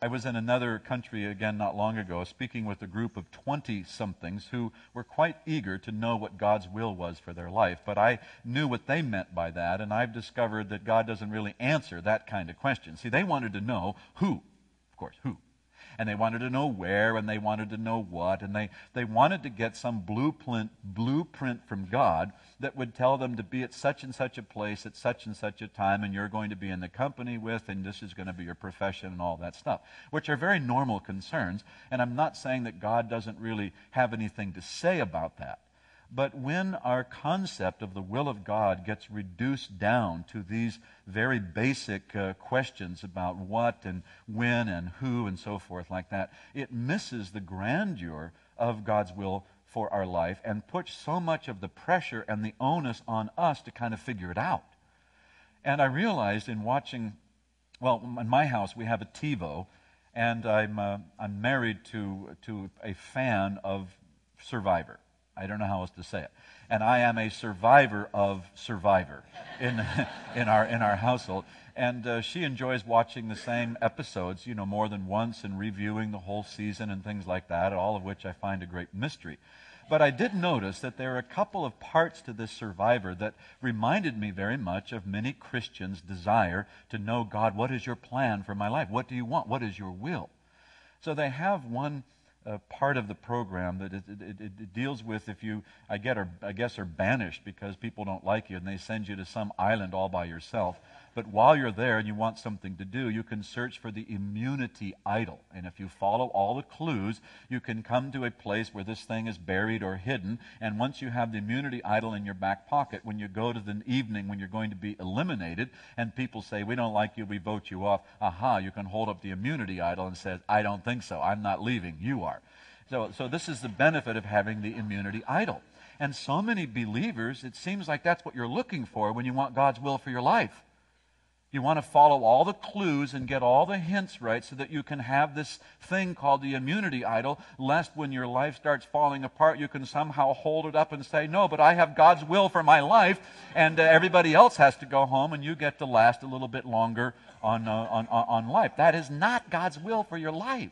I was in another country again not long ago, speaking with a group of 20-somethings who were quite eager to know what God's will was for their life. But I knew what they meant by that, and I've discovered that God doesn't really answer that kind of question. See, they wanted to know who, of course, who. And they wanted to know where, and they wanted to know what, and they wanted to get some blueprint from God that would tell them to be at such and such a place at such and such a time, and you're going to be in the company with, and this is going to be your profession and all that stuff, which are very normal concerns. And I'm not saying that God doesn't really have anything to say about that. But when our concept of the will of God gets reduced down to these very basic questions about what and when and who and so forth like that, it misses the grandeur of God's will for our life and puts so much of the pressure and the onus on us to kind of figure it out. And I realized in watching, well, in my house we have a TiVo, and I'm married to a fan of Survivor. I don't know how else to say it. And I am a survivor of Survivor in our household. And she enjoys watching the same episodes, more than once, and reviewing the whole season and things like that, all of which I find a great mystery. But I did notice that there are a couple of parts to this Survivor that reminded me very much of many Christians' desire to know, God, what is your plan for my life? What do you want? What is your will? So they have one part of the program that it deals with if you, I guess, are banished because people don't like you and they send you to some island all by yourself. But while you're there and you want something to do, you can search for the immunity idol. And if you follow all the clues, you can come to a place where this thing is buried or hidden. And once you have the immunity idol in your back pocket, when you go to the evening when you're going to be eliminated and people say, we don't like you, we vote you off, you can hold up the immunity idol and say, I don't think so, I'm not leaving, you are. So this is the benefit of having the immunity idol. And so many believers, it seems like that's what you're looking for when you want God's will for your life. You want to follow all the clues and get all the hints right so that you can have this thing called the immunity idol, lest when your life starts falling apart, you can somehow hold it up and say, no, but I have God's will for my life, and everybody else has to go home, and you get to last a little bit longer on life. That is not God's will for your life.